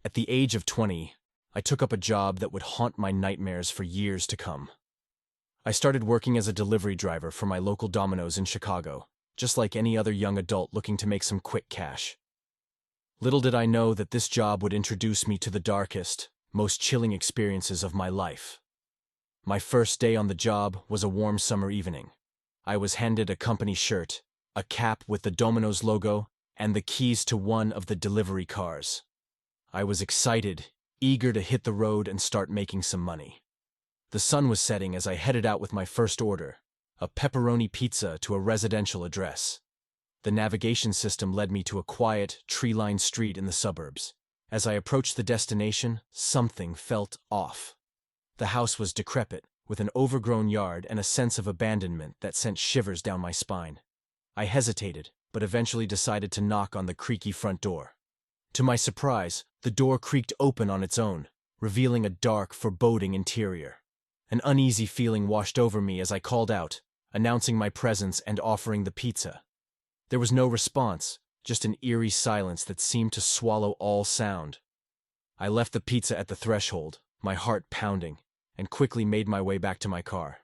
At the age of 20, I took up a job that would haunt my nightmares for years to come. I started working as a delivery driver for my local Domino's in Chicago, just like any other young adult looking to make some quick cash. Little did I know that this job would introduce me to the darkest, most chilling experiences of my life. My first day on the job was a warm summer evening. I was handed a company shirt, a cap with the Domino's logo, and the keys to one of the delivery cars. I was excited, eager to hit the road and start making some money. The sun was setting as I headed out with my first order, a pepperoni pizza to a residential address. The navigation system led me to a quiet, tree-lined street in the suburbs. As I approached the destination, something felt off. The house was decrepit, with an overgrown yard and a sense of abandonment that sent shivers down my spine. I hesitated, but eventually decided to knock on the creaky front door. To my surprise, the door creaked open on its own, revealing a dark, foreboding interior. An uneasy feeling washed over me as I called out, announcing my presence and offering the pizza. There was no response, just an eerie silence that seemed to swallow all sound. I left the pizza at the threshold, my heart pounding, and quickly made my way back to my car.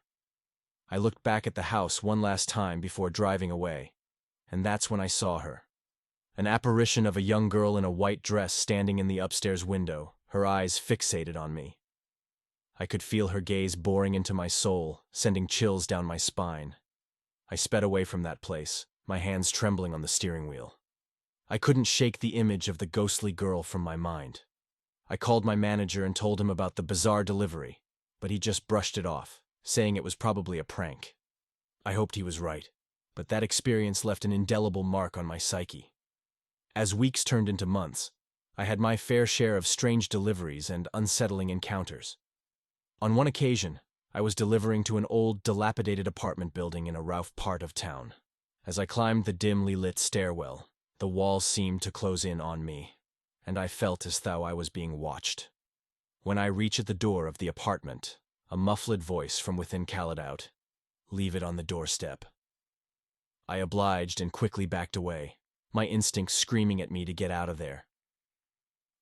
I looked back at the house one last time before driving away, and that's when I saw her. An apparition of a young girl in a white dress standing in the upstairs window, her eyes fixated on me. I could feel her gaze boring into my soul, sending chills down my spine. I sped away from that place, my hands trembling on the steering wheel. I couldn't shake the image of the ghostly girl from my mind. I called my manager and told him about the bizarre delivery, but he just brushed it off, saying it was probably a prank. I hoped he was right, but that experience left an indelible mark on my psyche. As weeks turned into months, I had my fair share of strange deliveries and unsettling encounters. On one occasion, I was delivering to an old, dilapidated apartment building in a rough part of town. As I climbed the dimly lit stairwell, the walls seemed to close in on me, and I felt as though I was being watched. When I reached the door of the apartment, a muffled voice from within called out, "Leave it on the doorstep." I obliged and quickly backed away, my instincts screaming at me to get out of there.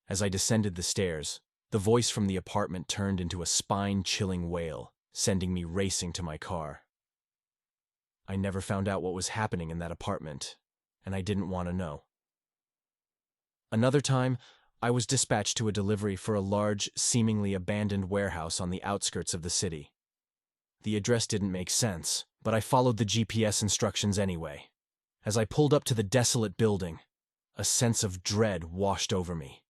As I descended the stairs, the voice from the apartment turned into a spine-chilling wail, sending me racing to my car. I never found out what was happening in that apartment, and I didn't want to know. Another time, I was dispatched to a delivery for a large, seemingly abandoned warehouse on the outskirts of the city. The address didn't make sense, but I followed the GPS instructions anyway. As I pulled up to the desolate building, a sense of dread washed over me.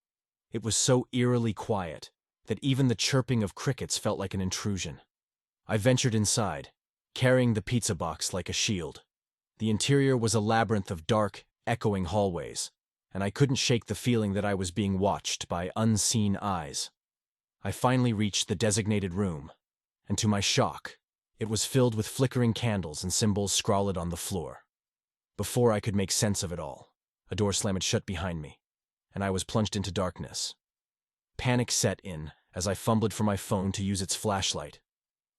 It was so eerily quiet that even the chirping of crickets felt like an intrusion. I ventured inside, carrying the pizza box like a shield. The interior was a labyrinth of dark, echoing hallways, and I couldn't shake the feeling that I was being watched by unseen eyes. I finally reached the designated room, and to my shock, it was filled with flickering candles and symbols scrawled on the floor. Before I could make sense of it all, a door slammed shut behind me, and I was plunged into darkness. Panic set in as I fumbled for my phone to use its flashlight.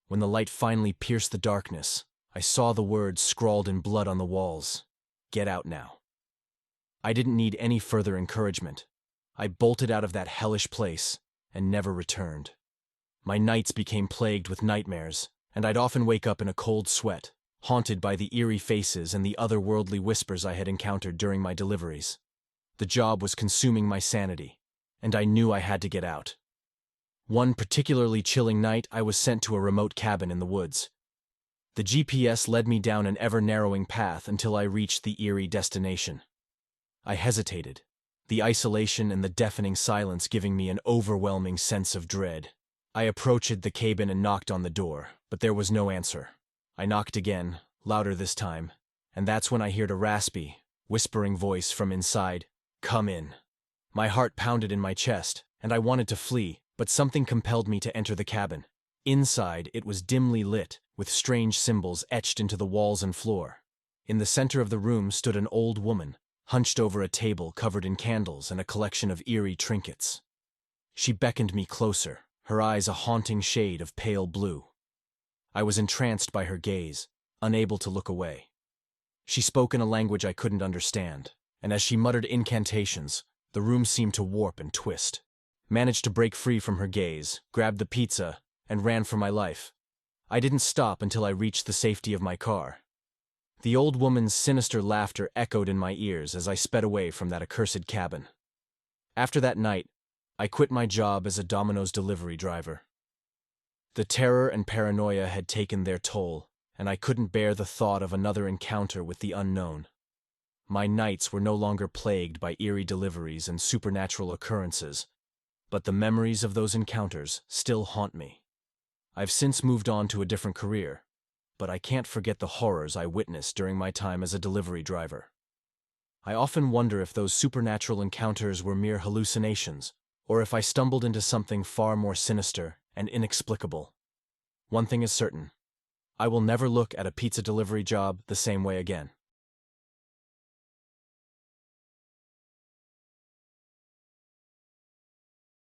When the light finally pierced the darkness, I saw the words scrawled in blood on the walls, "Get out now." I didn't need any further encouragement. I bolted out of that hellish place and never returned. My nights became plagued with nightmares, and I'd often wake up in a cold sweat, haunted by the eerie faces and the otherworldly whispers I had encountered during my deliveries. The job was consuming my sanity, and I knew I had to get out. One particularly chilling night, I was sent to a remote cabin in the woods. The GPS led me down an ever-narrowing path until I reached the eerie destination. I hesitated, the isolation and the deafening silence giving me an overwhelming sense of dread. I approached the cabin and knocked on the door, but there was no answer. I knocked again, louder this time, and that's when I heard a raspy, whispering voice from inside, "Come in." My heart pounded in my chest, and I wanted to flee, but something compelled me to enter the cabin. Inside, it was dimly lit, with strange symbols etched into the walls and floor. In the center of the room stood an old woman, hunched over a table covered in candles and a collection of eerie trinkets. She beckoned me closer, her eyes a haunting shade of pale blue. I was entranced by her gaze, unable to look away. She spoke in a language I couldn't understand, and as she muttered incantations, the room seemed to warp and twist. managed to break free from her gaze, grabbed the pizza, and ran for my life. I didn't stop until I reached the safety of my car. The old woman's sinister laughter echoed in my ears as I sped away from that accursed cabin. After that night, I quit my job as a Domino's delivery driver. The terror and paranoia had taken their toll, and I couldn't bear the thought of another encounter with the unknown. My nights were no longer plagued by eerie deliveries and supernatural occurrences, but the memories of those encounters still haunt me. I've since moved on to a different career, but I can't forget the horrors I witnessed during my time as a delivery driver. I often wonder if those supernatural encounters were mere hallucinations, or if I stumbled into something far more sinister and inexplicable. One thing is certain: I will never look at a pizza delivery job the same way again.